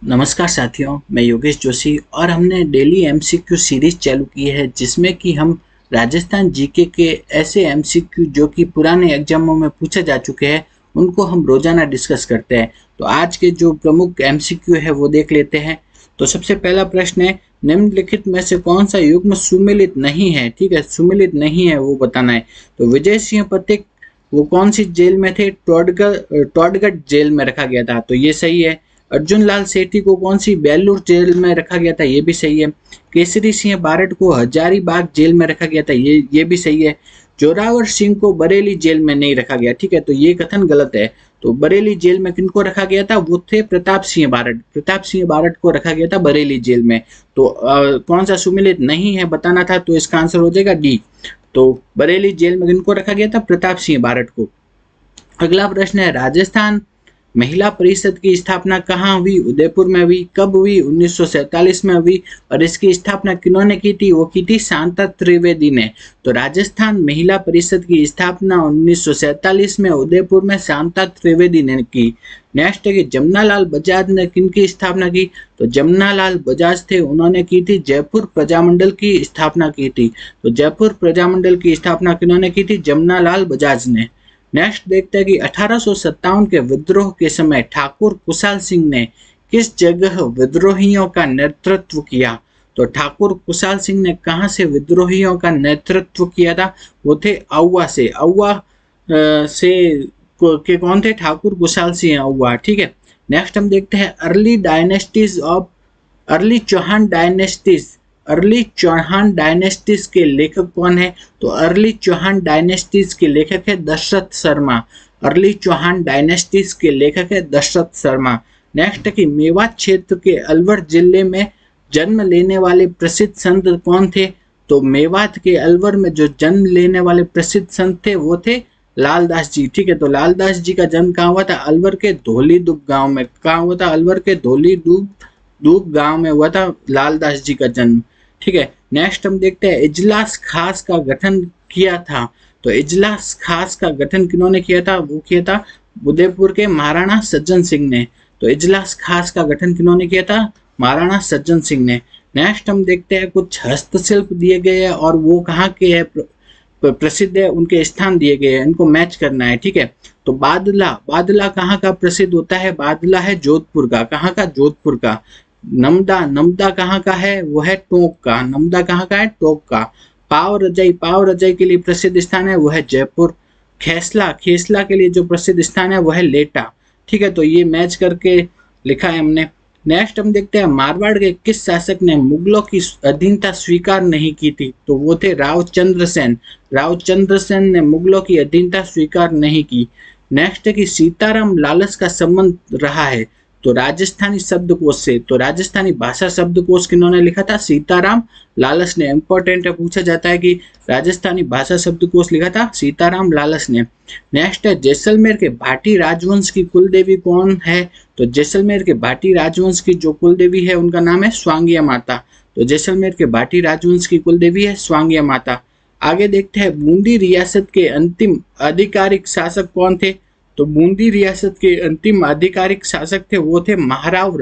नमस्कार साथियों, मैं योगेश जोशी और हमने डेली एमसीक्यू सीरीज चालू की है जिसमें कि हम राजस्थान जीके के ऐसे एमसीक्यू जो कि पुराने एग्जामों में पूछे जा चुके हैं उनको हम रोजाना डिस्कस करते हैं। तो आज के जो प्रमुख एमसीक्यू है वो देख लेते हैं। तो सबसे पहला प्रश्न है, निम्नलिखिट में से कौन सा युग्म सुमेलित नहीं है। ठीक है, सुमेलित नहीं है वो बताना है। तो विजय सिंह पथिक वो कौन सी जेल में थे? टोडगढ़ जेल में रखा गया था, तो ये सही है। अर्जुन लाल सेठी को कौन सी बेलूर जेल में रखा गया था? ये भी सही है। केसरी सिंह बारट को हजारीबाग जेल में रखा गया था, ये भी सही है। जोरावर सिंह को बरेली जेल में नहीं रखा गया। ठीक है, तो ये कथन गलत है। तो बरेली जेल में किनको रखा गया था? वो थे प्रताप सिंह बारट को रखा गया था बरेली जेल में। तो कौन सा सुमेलित नहीं है बताना था, तो इसका आंसर हो जाएगा डी। तो बरेली जेल में किनको रखा गया था? प्रताप सिंह बारट को। अगला प्रश्न है, राजस्थान महिला परिषद की स्थापना कहाँ हुई? उदयपुर में हुई। कब हुई? 1947 में हुई। और इसकी स्थापना किन्होंने की थी? वो की थी शांता त्रिवेदी ने। तो राजस्थान महिला परिषद की स्थापना 1947 में उदयपुर में शांता त्रिवेदी ने की। नेक्स्ट है कि जमनालाल बजाज ने किनकी स्थापना की? तो जमनालाल बजाज थे, उन्होंने की थी जयपुर प्रजामंडल की स्थापना की थी। तो जयपुर प्रजामंडल की स्थापना किन्होंने की थी? जमनालाल बजाज ने। नेक्स्ट देखते हैं कि 1857 के विद्रोह के समय ठाकुर कुशाल सिंह ने किस जगह विद्रोहियों का नेतृत्व किया? तो ठाकुर कुशाल सिंह ने कहां से विद्रोहियों का नेतृत्व किया था? वो थे औवा से। औवा से के कौन थे? ठाकुर कुशाल सिंह औवा। ठीक है। नेक्स्ट हम देखते हैं अर्ली चौहान डायनेस्टीज के लेखक कौन है? तो अर्ली चौहान डायनेस्टीज के लेखक है दशरथ शर्मा। अर्ली चौहान डायनेस्टीज के लेखक है दशरथ शर्मा। नेक्स्ट है कि मेवात क्षेत्र के अलवर जिले में जन्म लेने वाले प्रसिद्ध संत कौन थे? तो मेवात के अलवर में जो जन्म लेने वाले प्रसिद्ध संत थे वो थे लालदास जी। ठीक है, तो लालदास जी का जन्म कहाँ हुआ था? अलवर के धोलीदुब गांव में। कहाँ हुआ था? अलवर के धोलीदुब गांव में हुआ था लालदास जी का जन्म। ठीक है। नेक्स्ट हम देखते हैं, इजलास खास का गठन किया था। तो इजलास खास का गठन किन्होंने किया था? वो किया था उदयपुर के महाराणा सज्जन सिंह ने। तो इजलास खास का गठन किन्होंने किया था? महाराणा सज्जन सिंह ने। नेक्स्ट हम देखते हैं, कुछ हस्तशिल्प दिए गए हैं और वो कहाँ के है प्रसिद्ध है, उनके स्थान दिए गए हैं, इनको मैच करना है। ठीक है। तो बादला कहाँ का प्रसिद्ध होता है? बादला है जोधपुर का। कहाँ का? जोधपुर का। नमदा कहाँ का है? वो है टोंक का। नमदा कहाँ का है? टोंक का। पाव रजाई के लिए प्रसिद्ध स्थान है वो है जयपुर। खेसला के लिए जो प्रसिद्ध स्थान है वो है लेटा। ठीक है, तो ये मैच करके लिखा है हमने। नेक्स्ट हम देखते हैं, मारवाड़ के किस शासक ने मुगलों की अधीनता स्वीकार नहीं की थी? तो वो थे रावचंद्र सेन ने मुगलों की अधीनता स्वीकार नहीं की। नेक्स्ट है कि सीताराम लालस का संबंध रहा है तो राजस्थानी शब्दकोश से। तो राजस्थानी भाषा शब्दकोश किन्होंने लिखा था? सीताराम लालस ने। इंपॉर्टेंट है, पूछा जाता है कि राजस्थानी भाषा शब्दकोश लिखा था सीताराम लालस ने। नेक्स्ट है, जैसलमेर के भाटी राजवंश की कुलदेवी कौन है? तो जैसलमेर के भाटी राजवंश की जो कुलदेवी है उनका नाम है स्वांगिया माता। तो जैसलमेर के भाटी राजवंश की कुलदेवी है स्वांगिया माता। आगे देखते हैं, बूंदी रियासत के अंतिम आधिकारिक शासक कौन थे? तो बूंदी रियासत के अंतिम आधिकारिक शासक थे वो थे महाराव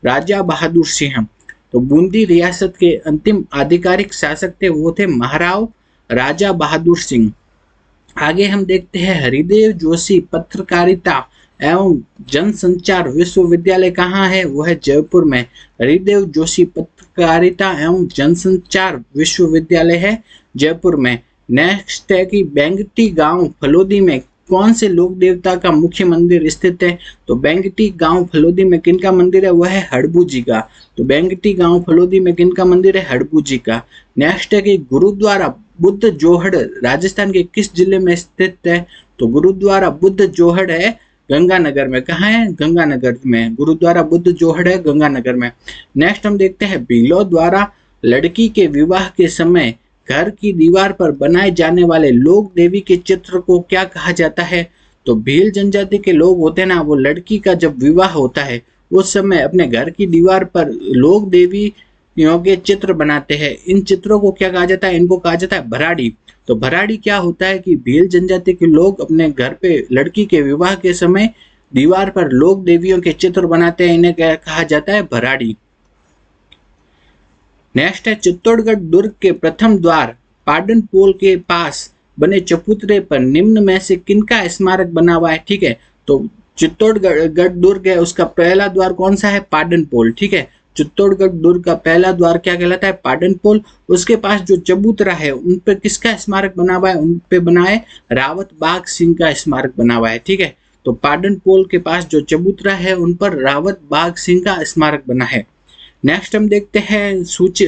राजा बहादुर सिंह। तो बूंदी रियासत के अंतिम आधिकारिक शासक थे वो थे महाराव राजा बहादुर सिंह। आगे हम देखते हैं, हरिदेव जोशी पत्रकारिता एवं जनसंचार विश्वविद्यालय कहाँ है? वो है जयपुर में। हरिदेव जोशी पत्रकारिता एवं जनसंचार विश्वविद्यालय है जयपुर में। नेक्स्ट है कि बेंगटी गांव फलोदी में कौन से लोक देवता का मुख्य मंदिर स्थित है? तो बेंगटी गांव फलोदी में किनका मंदिर है? वह है हड़बू जी का। तो बेंगटी गांव फलोदी में किनका मंदिर है? हड़बू जी का। नेक्स्ट है कि गुरुद्वारा बुद्ध जोहड़ राजस्थान के किस जिले में स्थित है? तो गुरुद्वारा बुद्ध जोहड़ है गंगानगर में। कहाँ है? गंगानगर में। गुरुद्वारा बुद्ध जोहड़ है गंगानगर में। नेक्स्ट हम देखते हैं, भीलों द्वारा लड़की के विवाह के समय घर की दीवार पर बनाए जाने वाले लोक देवी के चित्र को क्या कहा जाता है? तो भील जनजाति के लोग होते हैं ना, वो लड़की का जब विवाह होता है उस समय अपने घर की दीवार पर लोक देवी के चित्र बनाते हैं। इन चित्रों को क्या कहा जाता है? इनको कहा जाता है भराड़ी। तो भराड़ी क्या होता है कि भील जनजाति के लोग अपने घर पे लड़की के विवाह के समय दीवार पर लोक देवियों के चित्र बनाते हैं, इन्हें कहा जाता है भराड़ी। नेक्स्ट है चित्तौड़गढ़ दुर्ग के प्रथम द्वार पाटन पोल के पास बने चबूतरे पर निम्न में से किनका स्मारक बना हुआ है। ठीक है, तो चित्तौड़गढ़ दुर्ग है, उसका पहला द्वार कौन सा है, पाटन पोल। ठीक है, चित्तौड़गढ़ दुर्ग का पहला द्वार क्या कहलाता है, पाटन पोल। उसके पास जो चबूतरा है उन पे किसका स्मारक बना हुआ है, उन पे बना है रावत बाघ सिंह का स्मारक बना हुआ है। ठीक है, तो पाटन पोल के पास जो चबूतरा है उन पर रावत बाघ सिंह का स्मारक बना है। नेक्स्ट हम देखते हैं सूची,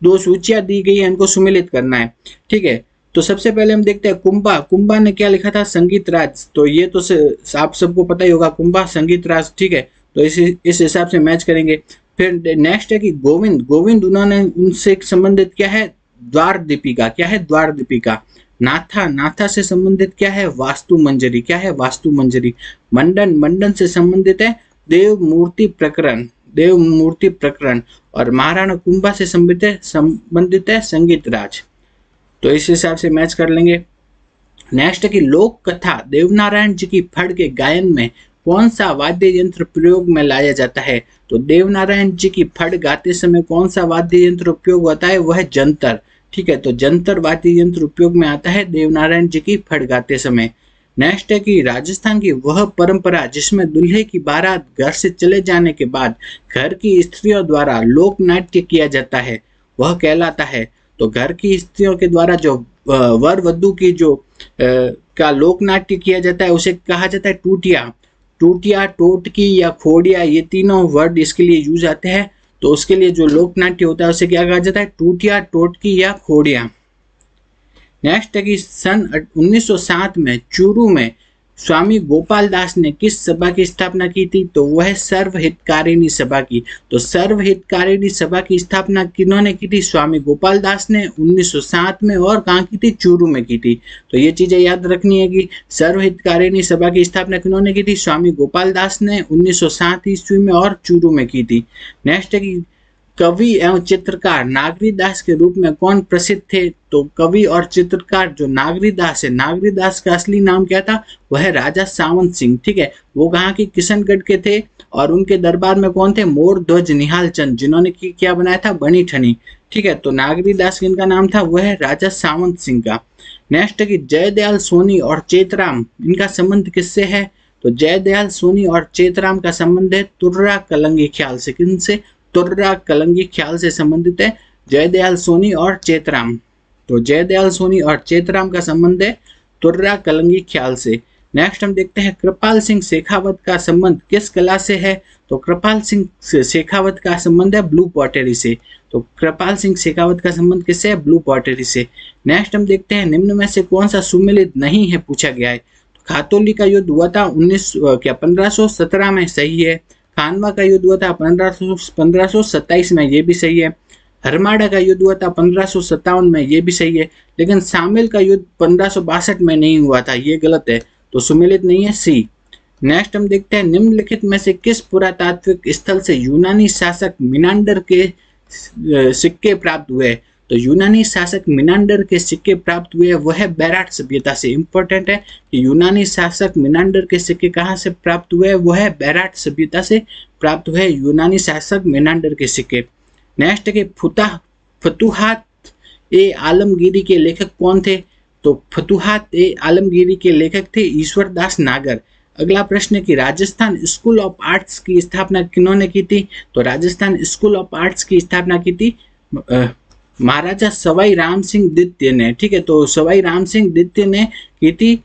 दो सूचियां दी गई है, इनको सुमेलित करना है। ठीक है, तो सबसे पहले हम देखते हैं कुंभा ने क्या लिखा था, संगीत राज। तो ये तो आप सबको पता ही होगा, कुंभा संगीत राज। ठीक है, तो इस हिसाब से मैच करेंगे। फिर नेक्स्ट है कि गोविंद उन्होंने उनसे संबंधित क्या है, द्वार दीपिका। क्या है, द्वार दीपिका। नाथा से संबंधित क्या है, वास्तु मंजरी। क्या है, वास्तु मंजरी। मंडन से संबंधित है देव मूर्ति प्रकरण। और महाराणा कुंभा से संबंधित है संगीत राज। तो इस हिसाब से मैच कर लेंगे। नेक्स्ट है कि लोक कथा देवनारायण जी की फड़ के गायन में कौन सा वाद्य यंत्र प्रयोग में लाया जाता है। तो देवनारायण जी की फड़ गाते समय कौन सा वाद्य यंत्र उपयोग होता है, वह है जंतर। ठीक है, तो जंतर वाद्य यंत्र उपयोग में आता है देवनारायण जी की फड़ गाते समय। नेक्स्ट है कि राजस्थान की वह परंपरा जिसमें दूल्हे की बारात घर से चले जाने के बाद घर की स्त्रियों द्वारा लोक नाट्य किया जाता है, वह कहलाता है। तो घर की स्त्रियों के द्वारा जो वर वधू की जो का लोक नाट्य किया जाता है उसे कहा जाता है टूटिया, टोटकी या खोड़िया, ये तीनों वर्ड इसके लिए यूज आते हैं। तो उसके लिए जो लोक नाट्य होता है उसे क्या कहा जाता है, टूटिया, टोटकी या खोड़िया। नेक्स्ट है कि सन 1907 में चूरू में स्वामी गोपाल दास ने किस सभा की स्थापना की थी। तो वह सर्वहितकारिणी सभा की। तो सर्वहितकारिणी सभा की स्थापना किन्होंने की थी, स्वामी गोपाल दास ने 1907 में। और कहाँ की थी, चूरू में की थी। तो ये चीजें याद रखनी है कि सर्वहितकारिणी सभा की स्थापना किन्होंने की थी, स्वामी गोपाल दास ने 1907 ईस्वी में और चूरू में की थी। नेक्स्ट है कि कवि एवं चित्रकार नागरीदास के रूप में कौन प्रसिद्ध थे। तो कवि और चित्रकार जो नागरीदास है, नागरीदास का असली नाम क्या था, वह राजा सावंत सिंह। ठीक है, वो कहाँ की, किशनगढ़ के थे। और उनके दरबार में कौन थे, मोर ध्वज निहाल चंद, जिन्होंने क्या बनाया था, बनी ठनी। ठीक है, तो नागरीदास जिनका नाम था वह राजा सावंत सिंह का। नेक्स्ट है कि जयदयाल सोनी और चेतराम, इनका संबंध किससे है। तो जयदयाल सोनी और चेतराम का संबंध है तुर्रा कलंगी ख्याल से। किनसे, तुर्रा कलंगी ख्याल से संबंधित है जयदयाल सोनी और चेतराम। तो जयदयाल सोनी और चेतराम का संबंध है तुर्रा कलंगी ख्याल से। नेक्स्ट हम देखते हैं कृपाल सिंह शेखावत का संबंध किस कला से है। तो कृपाल सिंह शेखावत का संबंध है ब्लू पॉटरी से। तो कृपाल सिंह शेखावत का संबंध किससे है, ब्लू पॉटरी से। नेक्स्ट हम देखते हैं निम्न में से कौन सा सुमेलित नहीं है, पूछा गया है। तो खातौली का युद्ध हुआ था 1517 में, सही है। खानवा का युद्ध हुआ था 1527 में, ये भी सही है। हरमाड़ा का युद्ध हुआ था 1557 में, ये भी सही है। लेकिन शामिल का युद्ध 1562 में नहीं हुआ था, ये गलत है। तो सुमेलित नहीं है, सी। नेक्स्ट हम देखते हैं निम्नलिखित में से किस पुरातात्विक स्थल से यूनानी शासक मिनांडर के सिक्के प्राप्त हुए। तो यूनानी शासक मिनांडर के सिक्के प्राप्त हुए वह बैराट सभ्यता से। इंपॉर्टेंट है कि यूनानी शासक मिनांडर के सिक्के कहाँ से प्राप्त हुए, वह बैराट सभ्यता से प्राप्त हुए यूनानी शासक मिनांडर के सिक्के। नेक्स्ट है कि फतुहात ए आलमगीरी के लेखक कौन थे। तो फतुहात ए आलमगीरी के लेखक थे ईश्वरदास नागर। अगला प्रश्न है कि राजस्थान स्कूल ऑफ आर्ट्स की स्थापना किन्होंने की थी। तो राजस्थान स्कूल ऑफ आर्ट्स की स्थापना की थी महाराजा सवाई राम सिंह द्वितीय ने। ठीक है, तो सवाई राम सिंह द्वितीय ने की थी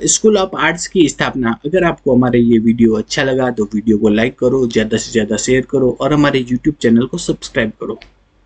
स्कूल ऑफ आर्ट्स की स्थापना। अगर आपको हमारे ये वीडियो अच्छा लगा तो वीडियो को लाइक करो, ज़्यादा से ज़्यादा शेयर करो और हमारे यूट्यूब चैनल को सब्सक्राइब करो।